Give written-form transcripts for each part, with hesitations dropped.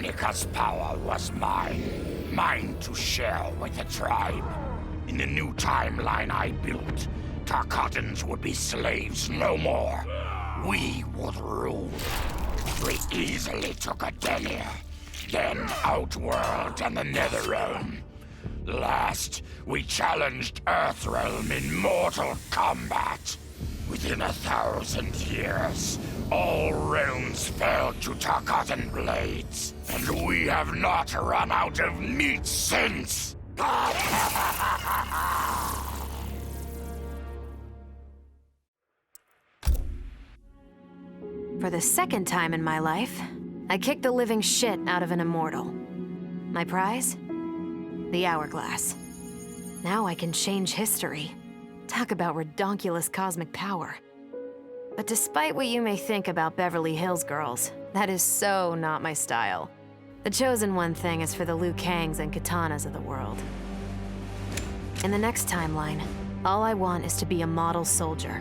Ravnica's power was mine. Mine to share with the tribe. In the new timeline I built, Tarkatans would be slaves no more. We would rule. We easily took Adenia, then Outworld and the Netherrealm. Last, we challenged Earthrealm in mortal combat. Within 1,000 years, all realms fell to Tarkatan blades, and we have not run out of meat since! For the second time in my life, I kicked the living shit out of an immortal. My prize? The hourglass. Now I can change history. Talk about redonkulous cosmic power. But despite what you may think about Beverly Hills girls, that is so not my style. The chosen one thing is for the Liu Kangs and Kitanas of the world. In the next timeline, all I want is to be a model soldier,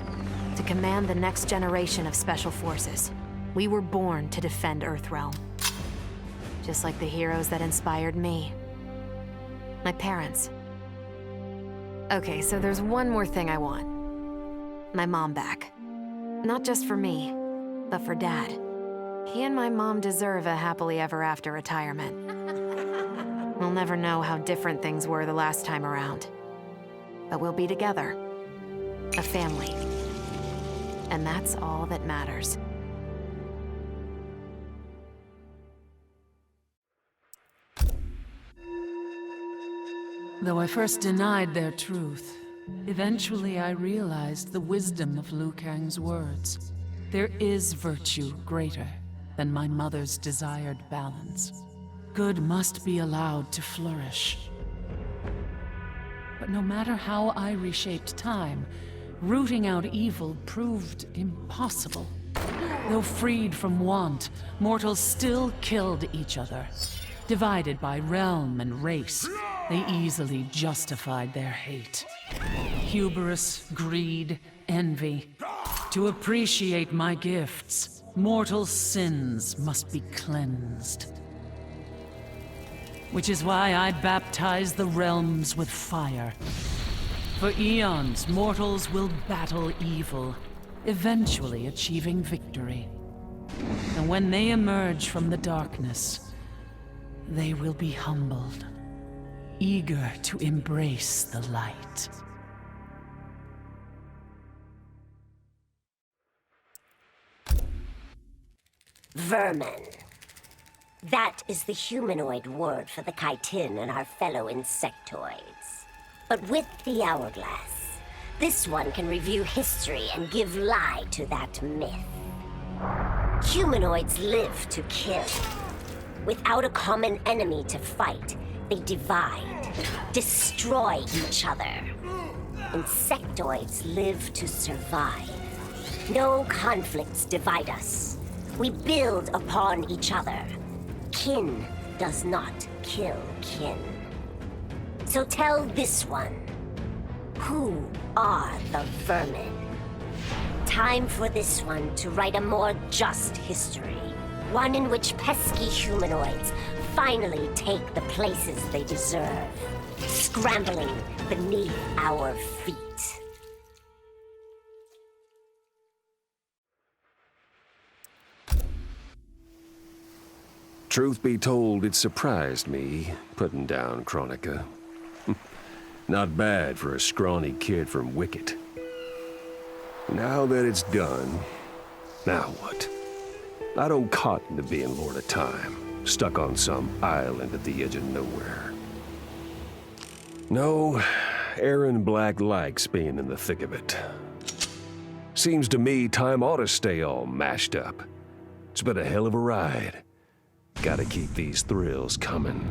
to command the next generation of special forces. We were born to defend Earthrealm. Just like the heroes that inspired me. My parents. Okay, so there's one more thing I want. My mom back. Not just for me, but for Dad. He and my mom deserve a happily ever after retirement. We'll never know how different things were the last time around. But we'll be together. A family. And that's all that matters. Though I first denied their truth, eventually I realized the wisdom of Liu Kang's words. There is virtue greater than my mother's desired balance. Good must be allowed to flourish. But no matter how I reshaped time, rooting out evil proved impossible. Though freed from want, mortals still killed each other. Divided by realm and race, they easily justified their hate. Hubris, greed, envy. To appreciate my gifts, mortal sins must be cleansed. Which is why I baptize the realms with fire. For eons, mortals will battle evil, eventually achieving victory. And when they emerge from the darkness, they will be humbled, eager to embrace the light. Vermin. That is the humanoid word for the chitin and our fellow insectoids. But with the hourglass, this one can review history and give lie to that myth. Humanoids live to kill. Without a common enemy to fight, they divide, destroy each other. Insectoids live to survive. No conflicts divide us. We build upon each other. Kin does not kill kin. So tell this one, who are the vermin? Time for this one to write a more just history. One in which pesky humanoids finally take the places they deserve, scrambling beneath our feet. Truth be told, it surprised me, putting down Chronica. Not bad for a scrawny kid from Wicket. Now that it's done, now what? I don't cotton to being Lord of Time, stuck on some island at the edge of nowhere. No, Erron Black likes being in the thick of it. Seems to me time ought to stay all mashed up. It's been a hell of a ride. Gotta keep these thrills coming.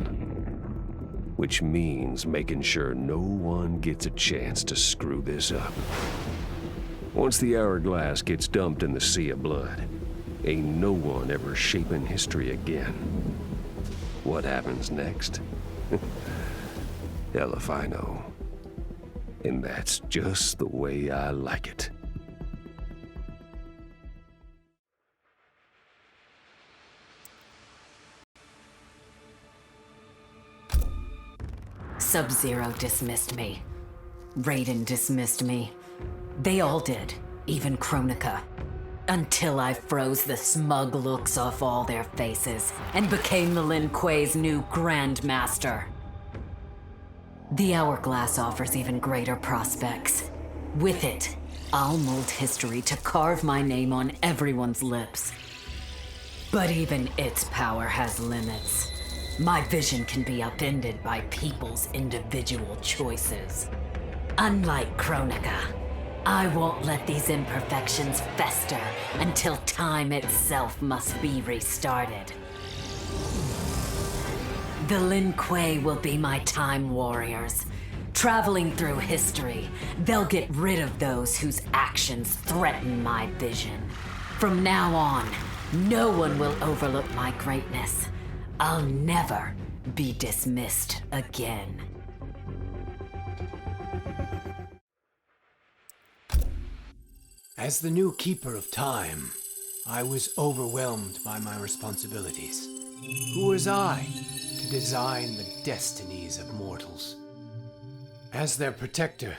Which means making sure no one gets a chance to screw this up. Once the hourglass gets dumped in the sea of blood, ain't no one ever shaping history again. What happens next? Hell if I know. And that's just the way I like it. Sub-Zero dismissed me. Raiden dismissed me. They all did, even Kronika. Until I froze the smug looks off all their faces and became the Lin Kuei's new Grandmaster. The Hourglass offers even greater prospects. With it, I'll mold history to carve my name on everyone's lips. But even its power has limits. My vision can be upended by people's individual choices. Unlike Kronika, I won't let these imperfections fester until time itself must be restarted. The Lin Kuei will be my time warriors. Traveling through history, they'll get rid of those whose actions threaten my vision. From now on, no one will overlook my greatness. I'll never be dismissed again. As the new Keeper of Time, I was overwhelmed by my responsibilities. Who was I to design the destinies of mortals? As their protector,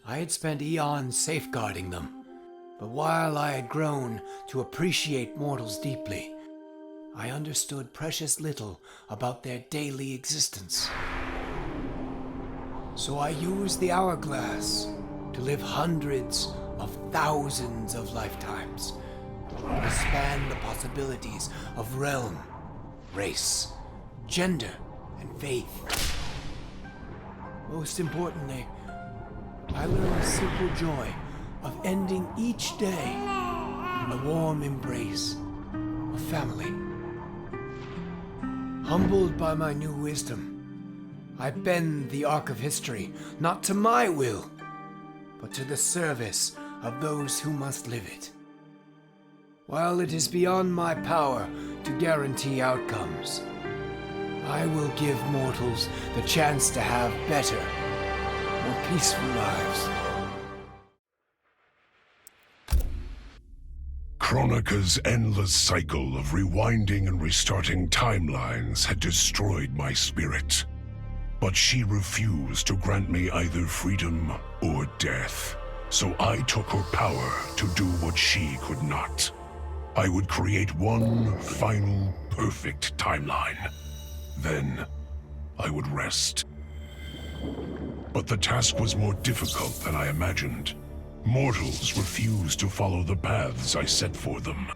I had spent eons safeguarding them. But while I had grown to appreciate mortals deeply, I understood precious little about their daily existence. So I used the Hourglass to live hundreds of thousands of lifetimes, to expand the possibilities of realm, race, gender, and faith. Most importantly, I learned the simple joy of ending each day in the warm embrace of family. Humbled by my new wisdom, I bend the arc of history not to my will, but to the service of those who must live it. While it is beyond my power to guarantee outcomes, I will give mortals the chance to have better, more peaceful lives. Kronika's endless cycle of rewinding and restarting timelines had destroyed my spirit. But she refused to grant me either freedom or death. So I took her power to do what she could not. I would create one final, perfect timeline. Then, I would rest. But the task was more difficult than I imagined. Mortals refused to follow the paths I set for them.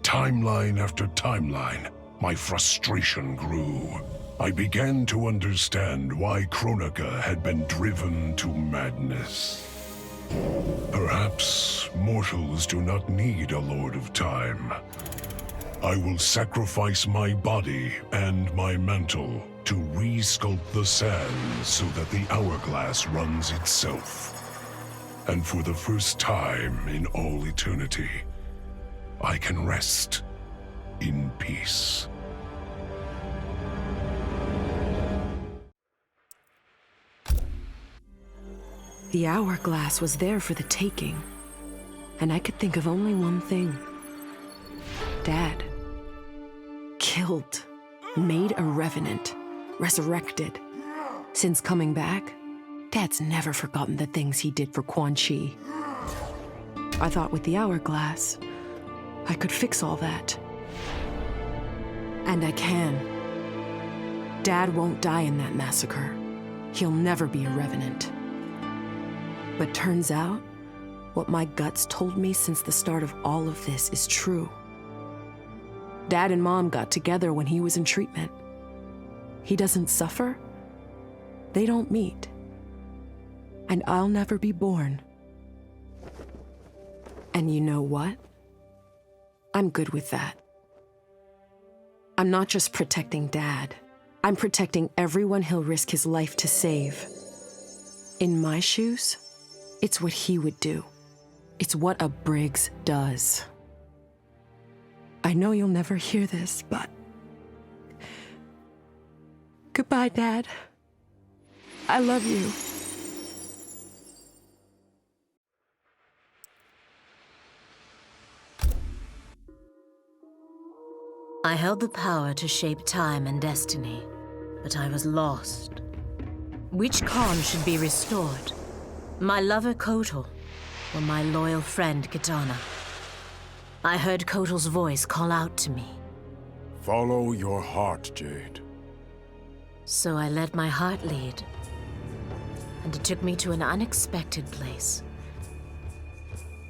Timeline after timeline, my frustration grew. I began to understand why Kronika had been driven to madness. Perhaps mortals do not need a Lord of Time. I will sacrifice my body and my mantle to re-sculpt the sands so that the Hourglass runs itself. And for the first time in all eternity, I can rest in peace. The Hourglass was there for the taking, and I could think of only one thing. Dad. Killed. Made a revenant. Resurrected. Since coming back, Dad's never forgotten the things he did for Quan Chi. I thought with the Hourglass, I could fix all that. And I can. Dad won't die in that massacre. He'll never be a revenant. But turns out, what my guts told me since the start of all of this is true. Dad and Mom got together when he was in treatment. He doesn't suffer. They don't meet. And I'll never be born. And you know what? I'm good with that. I'm not just protecting Dad. I'm protecting everyone he'll risk his life to save. In my shoes, it's what he would do. It's what a Briggs does. I know you'll never hear this, but... Goodbye, Dad. I love you. I held the power to shape time and destiny, but I was lost. Which Khan should be restored? My lover KOTAL, or my loyal friend KITANA? I heard KOTAL's voice call out to me. Follow your heart, Jade. So I let my heart lead, and it took me to an unexpected place.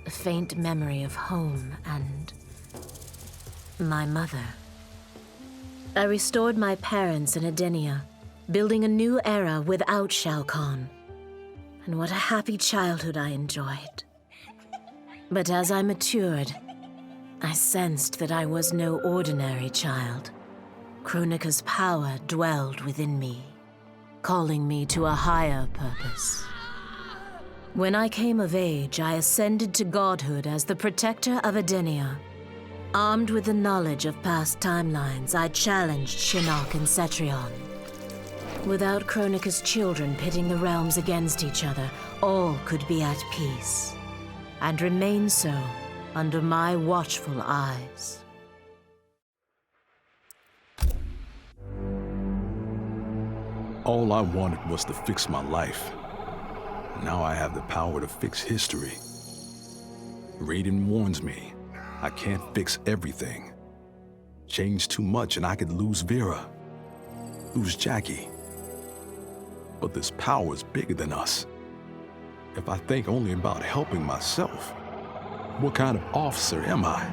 A faint memory of home and my mother. I restored my parents in Edenia, building a new era without Shao Kahn. And what a happy childhood I enjoyed. But as I matured, I sensed that I was no ordinary child. Kronika's power dwelled within me, calling me to a higher purpose. When I came of age, I ascended to godhood as the protector of Edenia. Armed with the knowledge of past timelines, I challenged Shinnok and CETRION. Without Kronika's children pitting the realms against each other, all could be at peace, and remain so under my watchful eyes. All I wanted was to fix my life. Now I have the power to fix history. Raiden warns me, I can't fix everything. Change too much and I could lose Vera, lose JACQUI. But this power is bigger than us. If I think only about helping myself, what kind of officer am I?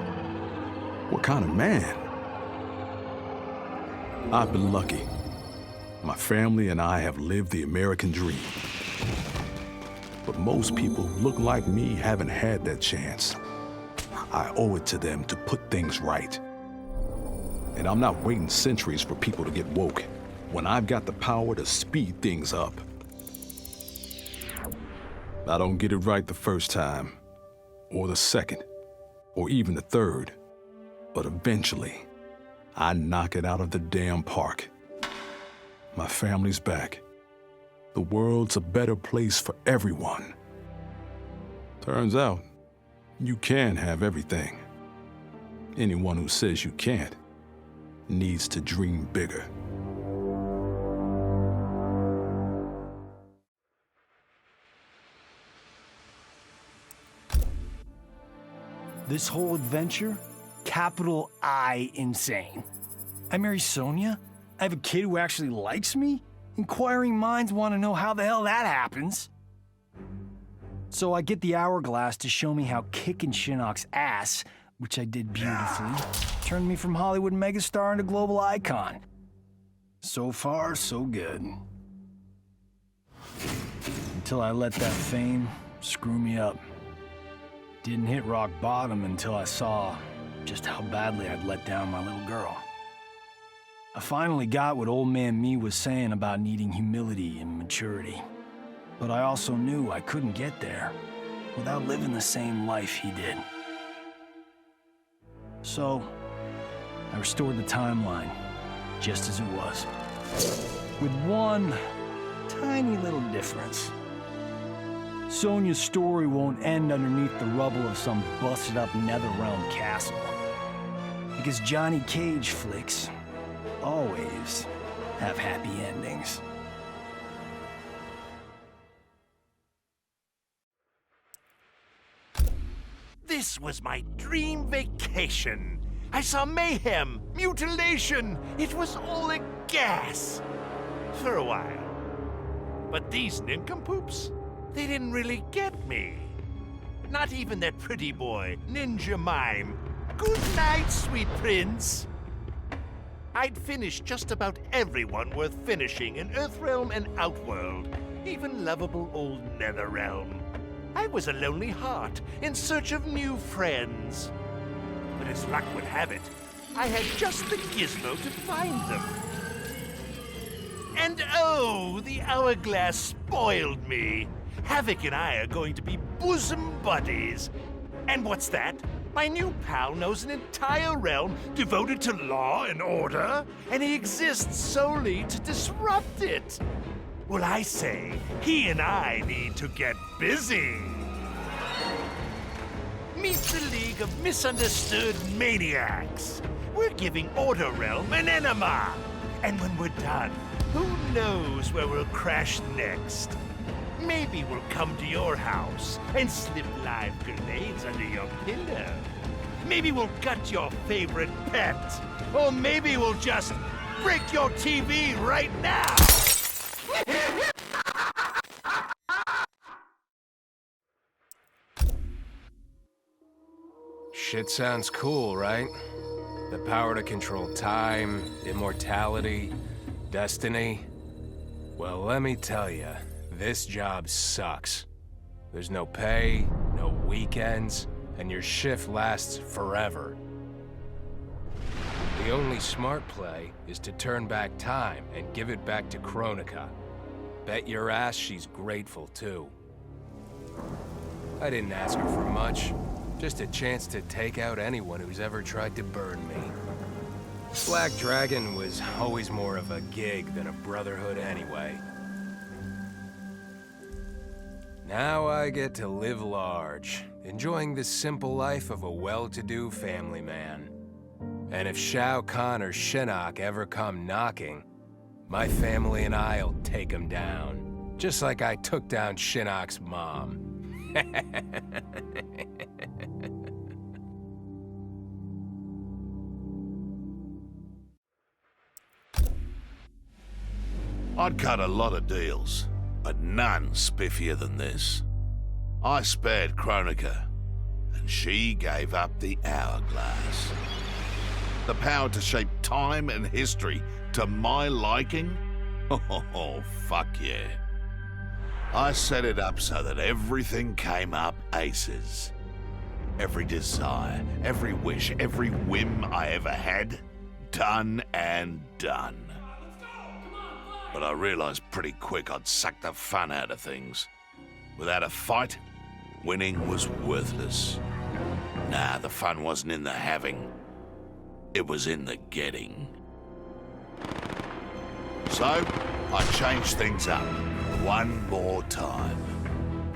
What kind of man? I've been lucky. My family and I have lived the American dream. But most people who look like me haven't had that chance. I owe it to them to put things right. And I'm not waiting centuries for people to get woke when I've got the power to speed things up. I don't get it right the first time, or the second, or even the third. But eventually, I knock it out of the damn park. My family's back. The world's a better place for everyone. Turns out, you can have everything. Anyone who says you can't needs to dream bigger. This whole adventure, capital I insane. I marry Sonya? I have a kid who actually likes me? Inquiring minds want to know how the hell that happens. So I get the hourglass to show me how kicking Shinnok's ass, which I did beautifully, turned me from Hollywood megastar into global icon. So far, so good. Until I let that fame screw me up. Didn't hit rock bottom until I saw just how badly I'd let down my little girl. I finally got what old man me was saying about needing humility and maturity. But I also knew I couldn't get there without living the same life he did. So, I restored the timeline, just as it was. With one tiny little difference. Sonya's story won't end underneath the rubble of some busted-up Netherrealm castle. Because Johnny Cage flicks always have happy endings. This was my dream vacation. I saw mayhem, mutilation. It was all a gas. For a while. But these nincompoops, they didn't really get me. Not even that pretty boy, Ninja Mime. Good night, sweet prince. I'd finished just about everyone worth finishing in Earthrealm and Outworld, even lovable old Netherrealm. I was a lonely heart in search of new friends. But as luck would have it, I had just the gizmo to find them. And oh, the hourglass spoiled me. Havoc and I are going to be bosom buddies. And what's that? My new pal knows an entire realm devoted to law and order, and he exists solely to disrupt it. Well, I say, he and I need to get busy. Meet the League of Misunderstood Maniacs. We're giving Order Realm an enema. And when we're done, Who knows where we'll crash next? Maybe we'll come to your house and slip live grenades under your pillow. Maybe we'll gut your favorite pet. Or maybe we'll just break your TV right now! Shit sounds cool, right? The power to control time, immortality, destiny. Well, let me tell you, this job sucks. There's no pay, no weekends, and your shift lasts forever. The only smart play is to turn back time and give it back to Kronika. Bet your ass she's grateful, too. I didn't ask her for much. Just a chance to take out anyone who's ever tried to burn me. Black Dragon was always more of a gig than a brotherhood anyway. Now I get to live large, enjoying the simple life of a well-to-do family man. And if Shao Kahn or Shinnok ever come knocking, my family and I'll take them down. Just like I took down Shinnok's mom. I'd cut a lot of deals, but none spiffier than this. I spared Kronika, and she gave up the hourglass. The power to shape time and history to my liking? Oh, fuck yeah. I set it up so that everything came up aces. Every desire, every wish, every whim I ever had, done and done. But I realized pretty quick I'd sucked the fun out of things. Without a fight, winning was worthless. Nah, the fun wasn't in the having. It was in the getting. So, I changed things up one more time.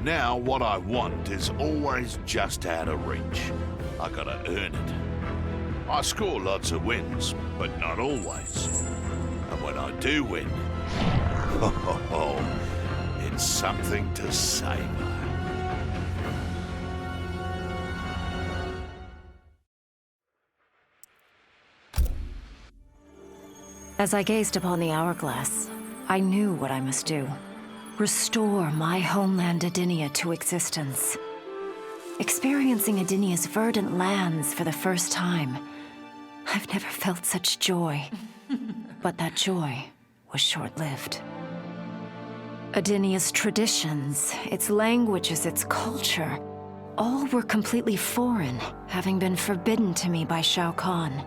Now, what I want is always just out of reach. I gotta earn it. I score lots of wins, but not always. And when I do win, it's something to savor. As I gazed upon the hourglass, I knew what I must do. Restore my homeland Edenia to existence. Experiencing Edenia's verdant lands for the first time, I've never felt such joy. But that joy was short-lived. Edenia's traditions, its languages, its culture, all were completely foreign, having been forbidden to me by Shao Kahn.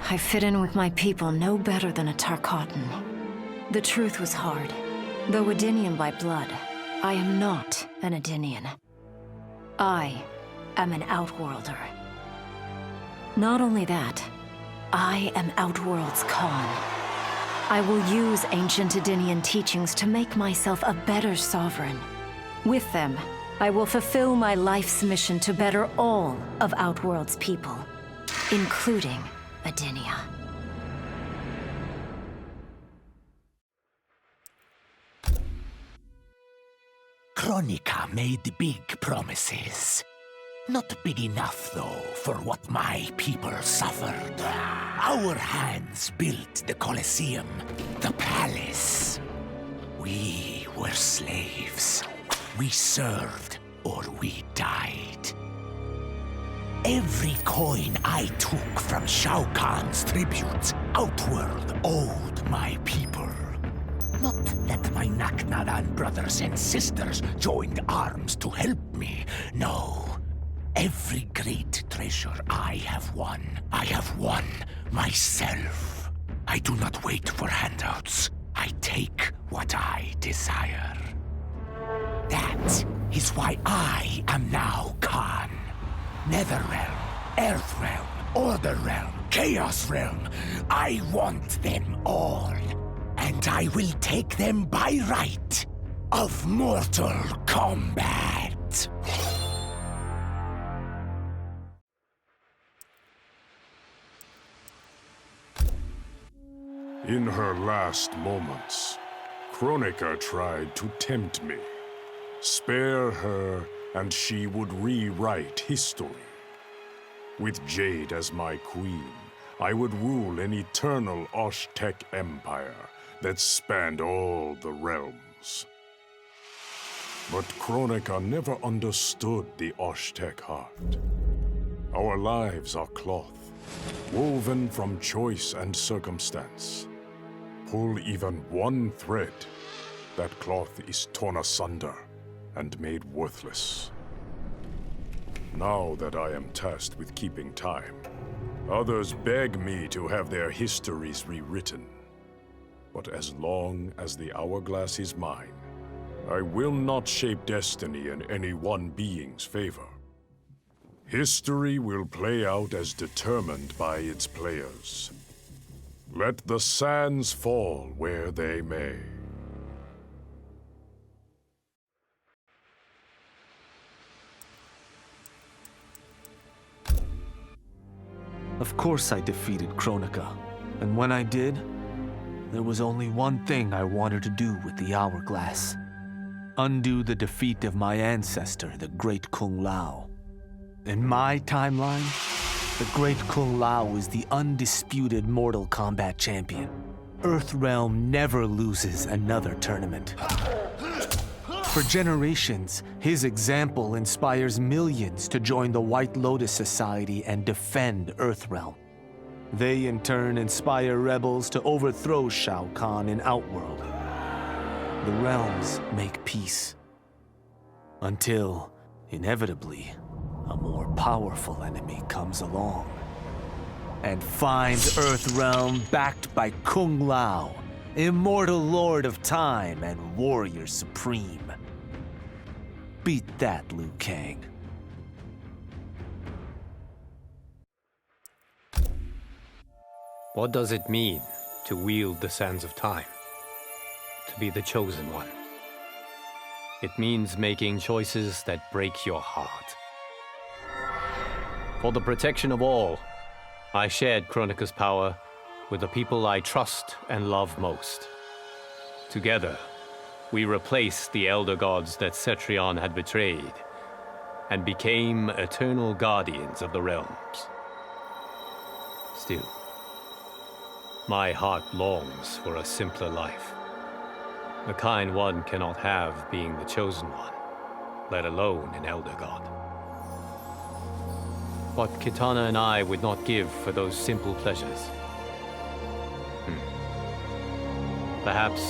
I fit in with my people no better than a Tarkatan. The truth was hard. Though Edenian by blood, I am not an Edenian. I am an Outworlder. Not only that, I am Outworld's Khan. I will use ancient Edenian teachings to make myself a better sovereign. With them, I will fulfill my life's mission to better all of Outworld's people, including Edenia. Kronika made big promises. Not big enough, though, for what my people suffered. Our hands built the Colosseum, the palace. We were slaves. We served or we died. Every coin I took from Shao Kahn's tributes, Outworld owed my people. Not that my Naknaran brothers and sisters joined arms to help me, no. Every great treasure I have won myself. I do not wait for handouts. I take what I desire. That is why I am now Khan. Netherrealm, Earthrealm, Order Realm, Chaos Realm. I want them all. And I will take them by right of Mortal Kombat. In her last moments, Kronika tried to tempt me. Spare her, and she would rewrite history. With Jade as my queen, I would rule an eternal Osh-Tech empire that spanned all the realms. But Kronika never understood the Osh-Tech heart. Our lives are cloth, woven from choice and circumstance. Pull even one thread, that cloth is torn asunder and made worthless. Now that I am tasked with keeping time, others beg me to have their histories rewritten. But as long as the hourglass is mine, I will not shape destiny in any one being's favor. History will play out as determined by its players. Let the sands fall where they may. Of course I defeated Kronika, and when I did, there was only one thing I wanted to do with the hourglass. Undo the defeat of my ancestor, the Great Kung Lao. In my timeline, the Great Kung Lao is the undisputed Mortal Kombat champion. Earthrealm never loses another tournament. For generations, his example inspires millions to join the White Lotus Society and defend Earthrealm. They in turn inspire rebels to overthrow Shao Kahn in Outworld. The realms make peace. Until, inevitably, a more powerful enemy comes along and finds Earthrealm backed by Kung Lao, immortal lord of time and warrior supreme. Beat that, Liu Kang. What does it mean to wield the sands of time? To be the chosen one? It means making choices that break your heart. For the protection of all, I shared Kronika's power with the people I trust and love most. Together, we replaced the elder gods that CETRION had betrayed and became eternal guardians of the realms. Still, my heart longs for a simpler life. The kind one cannot have being the chosen one, let alone an elder god. What Kitana and I would not give for those simple pleasures. Perhaps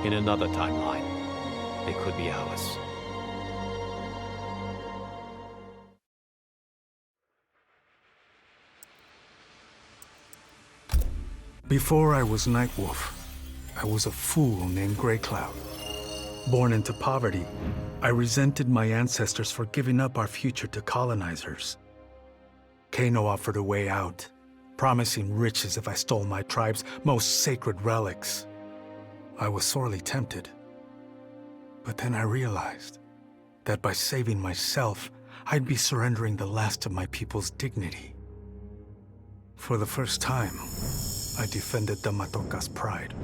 in another timeline, it could be ours. Before I was Nightwolf, I was a fool named Grey Cloud. Born into poverty, I resented my ancestors for giving up our future to colonizers. KANO offered a way out, promising riches if I stole my tribe's most sacred relics. I was sorely tempted. But then I realized that by saving myself, I'd be surrendering the last of my people's dignity. For the first time, I defended the Matoka's pride.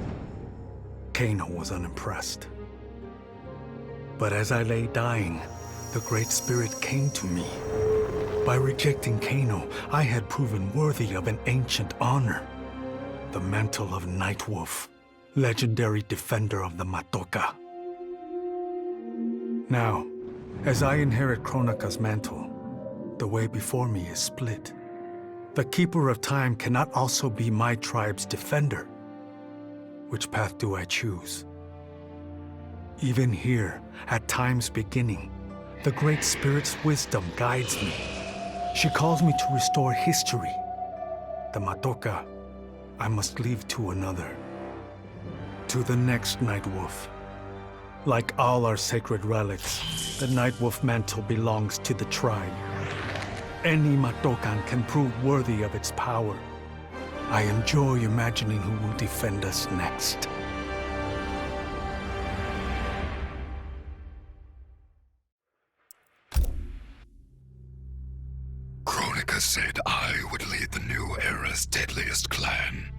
KANO was unimpressed. But as I lay dying, the Great Spirit came to me. By rejecting KANO, I had proven worthy of an ancient honor. The mantle of Nightwolf, legendary defender of the Matoka. Now, as I inherit Kronika's mantle, the way before me is split. The Keeper of Time cannot also be my tribe's defender. Which path do I choose? Even here, at time's beginning, the Great Spirit's wisdom guides me. She calls me to restore history. The Matoka, I must leave to another. To the next Nightwolf. Like all our sacred relics, the Nightwolf mantle belongs to the tribe. Any Matokan can prove worthy of its power. I enjoy imagining who will defend us next. Kronika said I would lead the new era's deadliest clan.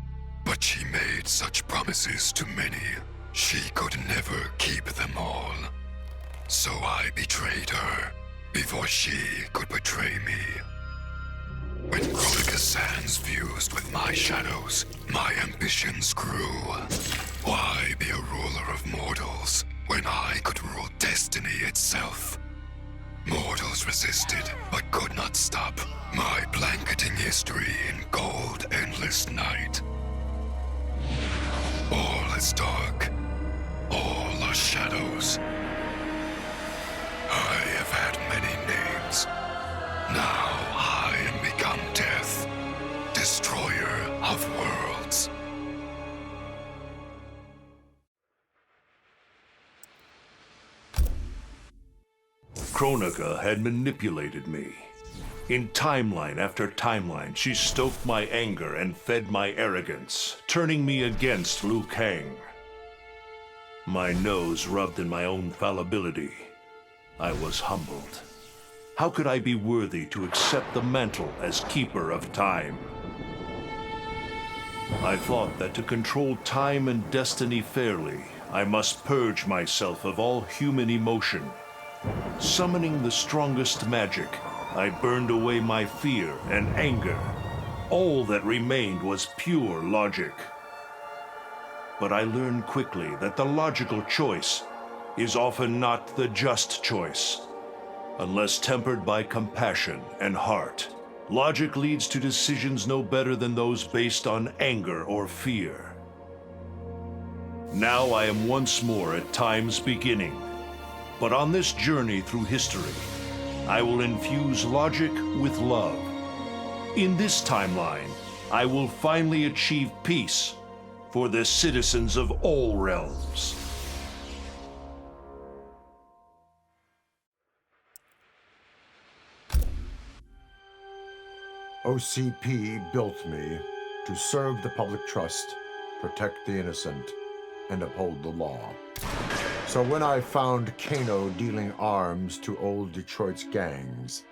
But she made such promises to many, she could never keep them all. So I betrayed her before she could betray me. When Kronika's sands fused with my shadows, my ambitions grew. Why be a ruler of mortals when I could rule destiny itself? Mortals resisted, but could not stop my blanketing history in cold, endless night. All is dark. All are shadows. I have had many names. Now I am become death, destroyer of worlds. Kronika had manipulated me. In timeline after timeline, she stoked my anger and fed my arrogance, turning me against Liu Kang. My nose rubbed in my own fallibility. I was humbled. How could I be worthy to accept the mantle as keeper of time? I thought that to control time and destiny fairly, I must purge myself of all human emotion. Summoning the strongest magic, I burned away my fear and anger. All that remained was pure logic. But I learned quickly that the logical choice is often not the just choice. Unless tempered by compassion and heart, logic leads to decisions no better than those based on anger or fear. Now I am once more at time's beginning. But on this journey through history, I will infuse logic with love. In this timeline, I will finally achieve peace for the citizens of all realms. OCP built me to serve the public trust, protect the innocent, and uphold the law. So when I found KANO dealing arms to old Detroit's gangs,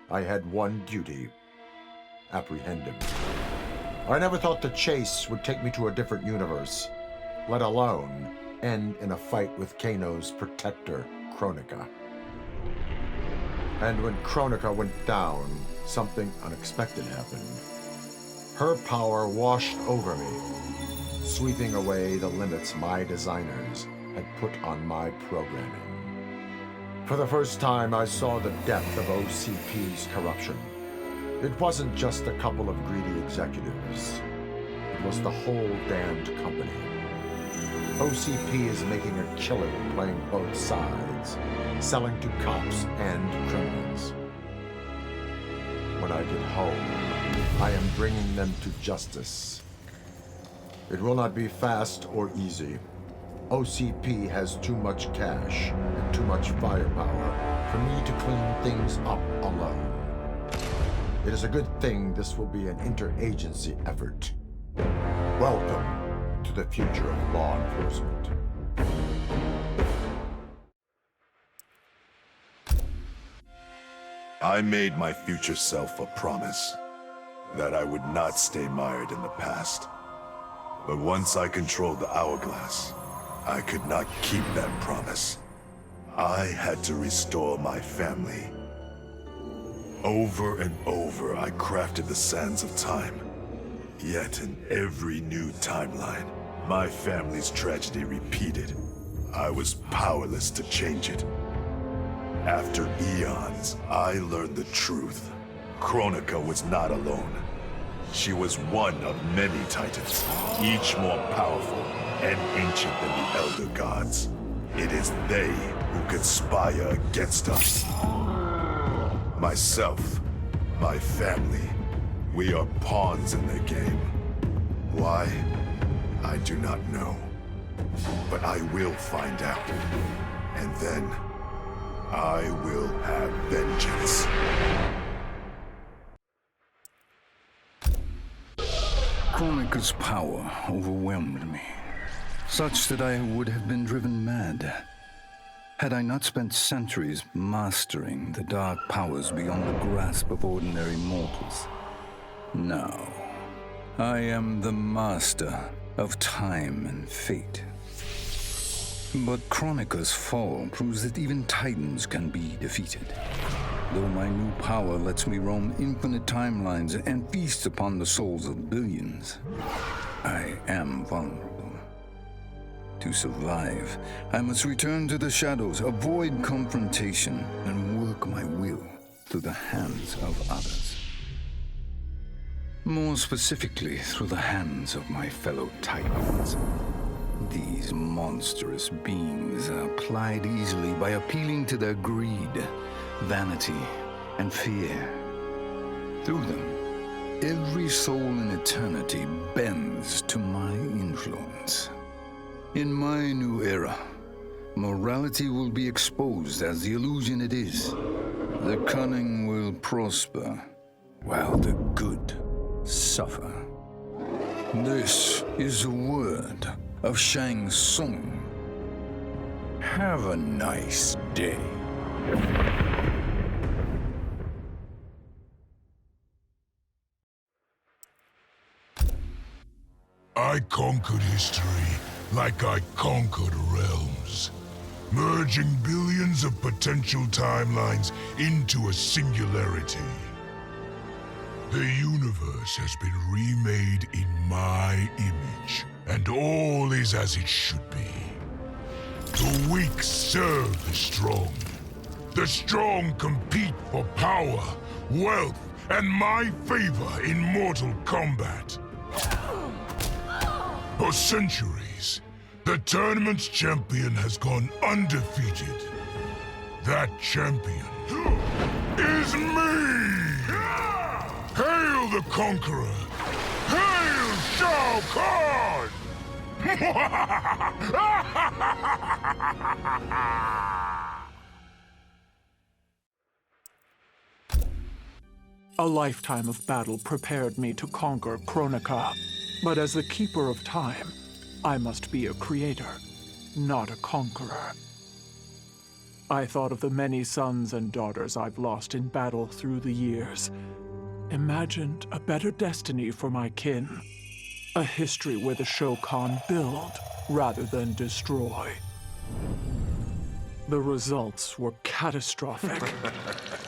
I had one duty: apprehend him. I never thought the chase would take me to a different universe, let alone end in a fight with KANO's protector, Kronika. And when Kronika went down, something unexpected happened. Her power washed over me, sweeping away the limits my designers had put on my programming. For the first time, I saw the depth of OCP's corruption. It wasn't just a couple of greedy executives. It was the whole damned company. OCP is making a killing playing both sides, selling to cops and criminals. When I get home, I am bringing them to justice. It will not be fast or easy. OCP has too much cash and too much firepower for me to clean things up alone. It is a good thing this will be an interagency effort. Welcome to the future of law enforcement. I made my future self a promise that I would not stay mired in the past. But once I controlled the hourglass, I could not keep that promise. I had to restore my family. Over and over, I crafted the sands of time. Yet in every new timeline, my family's tragedy repeated. I was powerless to change it. After eons, I learned the truth. Kronika was not alone. She was one of many titans, each more powerful and ancient than the Elder Gods. It is they who conspire against us. Myself, my family, we are pawns in their game. Why? I do not know. But I will find out. And then, I will have vengeance. Kronika's power overwhelmed me, such that I would have been driven mad had I not spent centuries mastering the dark powers beyond the grasp of ordinary mortals. Now, I am the master of time and fate. But Kronika's fall proves that even titans can be defeated. Though my new power lets me roam infinite timelines and feast upon the souls of billions, I am vulnerable. To survive, I must return to the shadows, avoid confrontation, and work my will through the hands of others. More specifically, through the hands of my fellow titans. These monstrous beings are plied easily by appealing to their greed, vanity, and fear. Through them, every soul in eternity bends to my influence. In my new era, morality will be exposed as the illusion it is. The cunning will prosper, while the good suffer. This is the word of Shang Tsung. Have a nice day. I conquered history like I conquered realms, merging billions of potential timelines into a singularity. The universe has been remade in my image, and all is as it should be. The weak serve the strong. The strong compete for power, wealth, and my favor in Mortal Kombat. For centuries, the tournament's champion has gone undefeated. That champion is me! Hail the Conqueror! Hail Shao Kahn! A lifetime of battle prepared me to conquer Kronika. But as the Keeper of Time, I must be a creator, not a conqueror. I thought of the many sons and daughters I've lost in battle through the years. Imagined a better destiny for my kin. A history where the Shokan build rather than destroy. The results were catastrophic.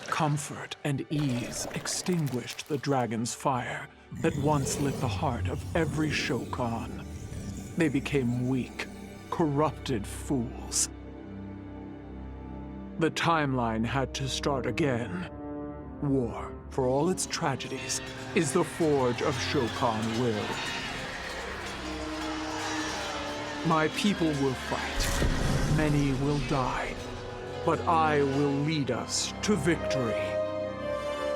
Comfort and ease extinguished the dragon's fire that once lit the heart of every Shokan. They became weak, corrupted fools. The timeline had to start again. War, for all its tragedies, is the forge of Shokan will. My people will fight. Many will die. But I will lead us to victory.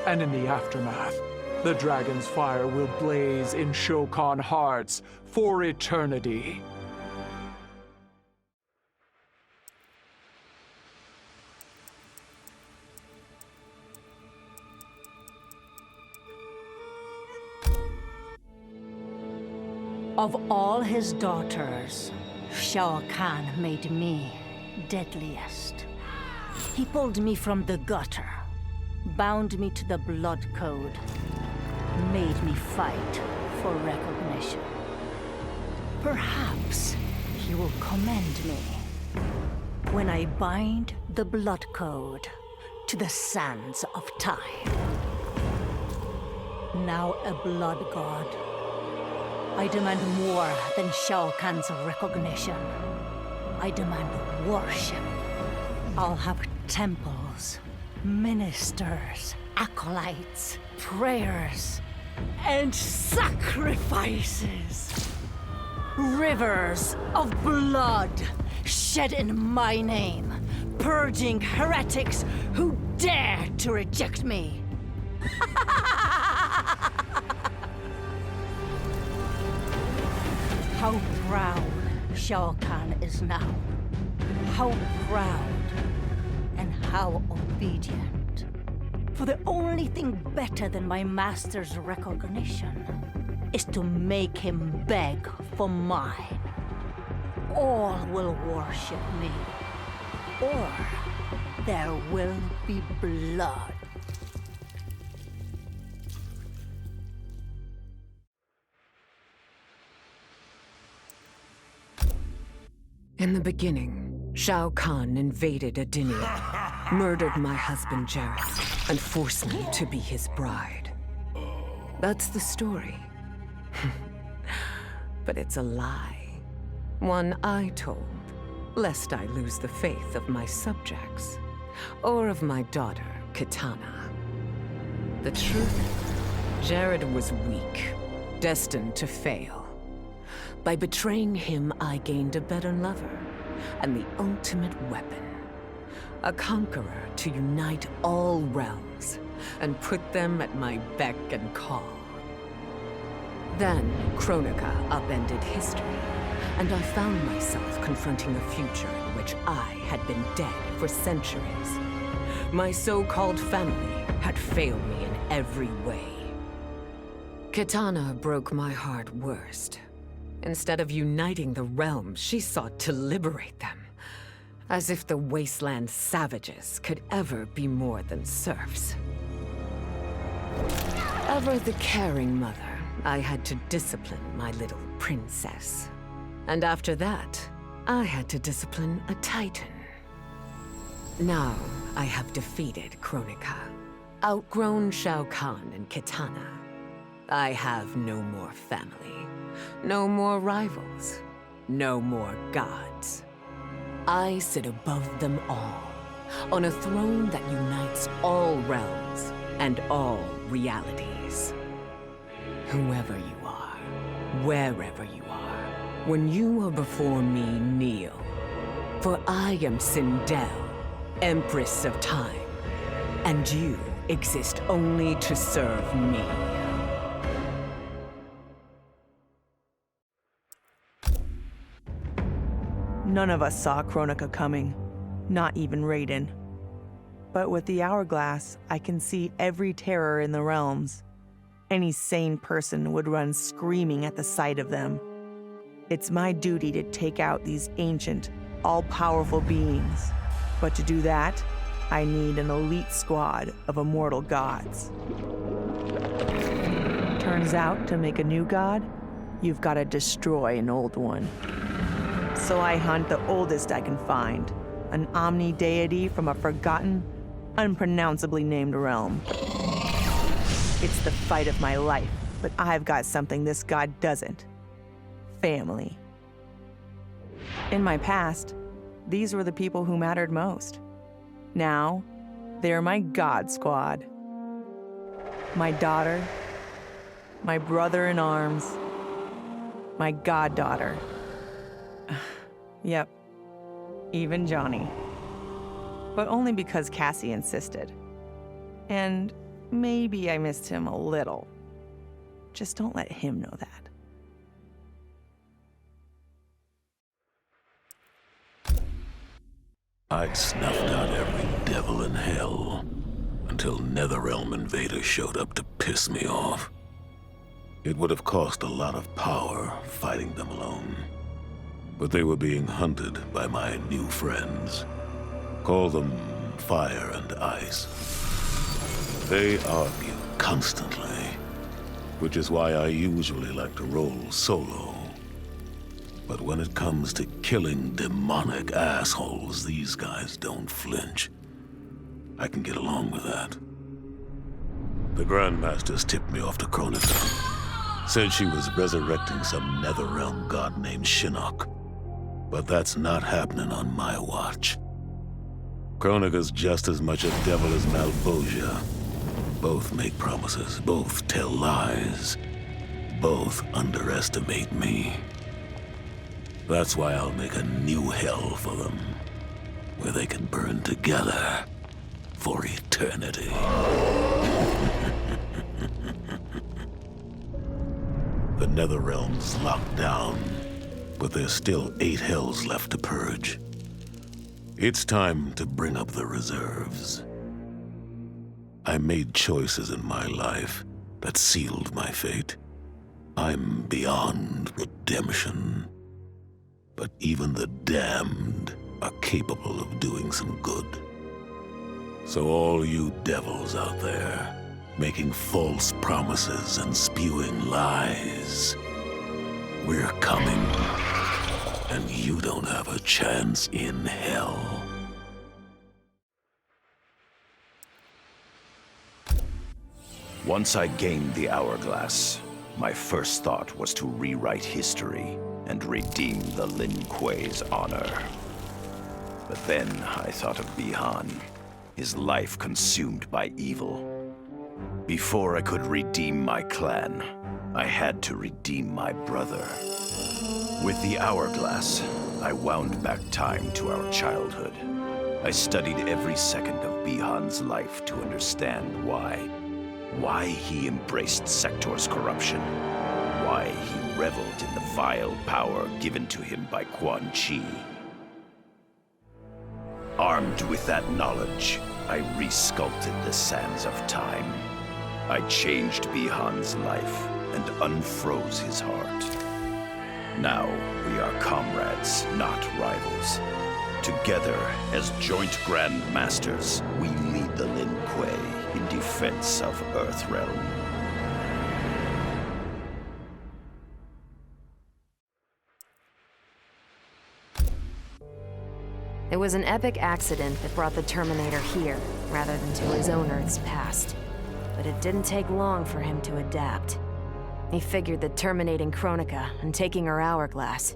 And in the aftermath, the dragon's fire will blaze in Shokan hearts for eternity. Of all his daughters, Shao Kahn made me deadliest. He pulled me from the gutter, bound me to the blood code, made me fight for recognition. Perhaps he will commend me when I bind the blood code to the sands of time. Now a blood god, I demand more than Shao Kahn's recognition. I demand worship. I'll have temples, ministers, acolytes, prayers, and sacrifices. Rivers of blood shed in my name, purging heretics who dare to reject me. How proud Shao Kahn is now. How proud and how obedient. For the only thing better than my master's recognition is to make him beg for mine. All will worship me, or there will be blood. In the beginning, Shao Kahn invaded Adinia, murdered my husband GERAS, and forced me to be his bride. That's the story. But it's a lie. One I told, lest I lose the faith of my subjects, or of my daughter, Kitana. The truth, Jared was weak, destined to fail. By betraying him, I gained a better lover, and the ultimate weapon. A conqueror to unite all realms, and put them at my beck and call. Then, Kronika upended history, and I found myself confronting a future in which I had been dead for centuries. My so-called family had failed me in every way. Kitana broke my heart worst. Instead of uniting the realms, she sought to liberate them. As if the wasteland savages could ever be more than serfs. Ever the caring mother, I had to discipline my little princess. And after that, I had to discipline a titan. Now, I have defeated Kronika, outgrown Shao Kahn and Kitana. I have no more family, no more rivals, no more gods. I sit above them all, on a throne that unites all realms and all realities. Whoever you are, wherever you are, when you are before me, kneel. For I am Sindel, Empress of Time, and you exist only to serve me. None of us saw Kronika coming, not even Raiden. But with the hourglass, I can see every terror in the realms. Any sane person would run screaming at the sight of them. It's my duty to take out these ancient, all-powerful beings. But to do that, I need an elite squad of immortal gods. Turns out, to make a new god, you've got to destroy an old one. So I hunt the oldest I can find, an omni-deity from a forgotten, unpronounceably named realm. It's the fight of my life, but I've got something this god doesn't. Family. In my past, these were the people who mattered most. Now, they're my god squad. My daughter, my brother in arms, my goddaughter. Yep, even Johnny. But only because Cassie insisted. And maybe I missed him a little. Just don't let him know that. I'd snuffed out every devil in hell until Netherrealm invaders showed up to piss me off. It would have cost a lot of power fighting them alone. But they were being hunted by my new friends. Call them Fire and Ice. They argue constantly, which is why I usually like to roll solo. But when it comes to killing demonic assholes, these guys don't flinch. I can get along with that. The Grandmasters tipped me off to Kronika. Said she was resurrecting some Netherrealm god named Shinnok. But that's not happening on my watch. Kronika's just as much a devil as Malbosia. Both make promises, both tell lies, both underestimate me. That's why I'll make a new hell for them, where they can burn together for eternity. The Netherrealm's locked down, but there's still 8 hells left to purge. It's time to bring up the reserves. I made choices in my life that sealed my fate. I'm beyond redemption. But even the damned are capable of doing some good. So all you devils out there, making false promises and spewing lies, we're coming and you don't have a chance in hell. Once I gained the hourglass, my first thought was to rewrite history and redeem the Lin Kuei's honor. But then I thought of Bi-Han, his life consumed by evil. Before I could redeem my clan, I had to redeem my brother. With the hourglass, I wound back time to our childhood. I studied every second of Bi-Han's life to understand why he embraced Sector's corruption, why he reveled in the vile power given to him by Quan Chi. Armed with that knowledge, I resculpted the sands of time. I changed Bi-Han's life and unfroze his heart. Now we are comrades, not rivals. Together, as joint Grand Masters, we lead the Lin Kuei in defense of Earthrealm. It was an epic accident that brought the Terminator here, rather than to his own Earth's past. But it didn't take long for him to adapt. He figured that terminating Kronika and taking her hourglass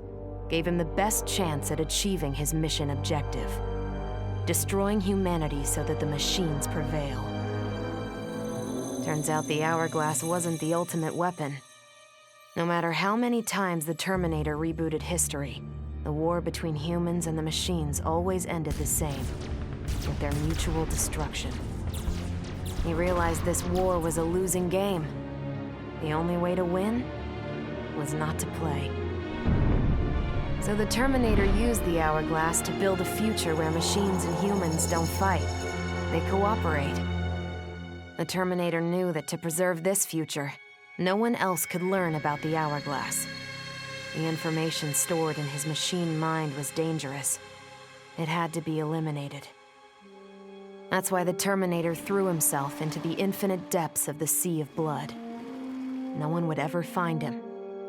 gave him the best chance at achieving his mission objective: destroying humanity so that the machines prevail. Turns out the hourglass wasn't the ultimate weapon. No matter how many times the Terminator rebooted history, the war between humans and the machines always ended the same, with their mutual destruction. He realized this war was a losing game. The only way to win was not to play. So the Terminator used the hourglass to build a future where machines and humans don't fight. They cooperate. The Terminator knew that to preserve this future, no one else could learn about the hourglass. The information stored in his machine mind was dangerous. It had to be eliminated. That's why the Terminator threw himself into the infinite depths of the Sea of Blood. No one would ever find him,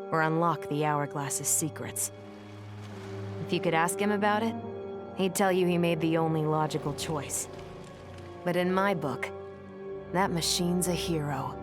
or unlock the hourglass's secrets. If you could ask him about it, he'd tell you he made the only logical choice. But in my book, that machine's a hero.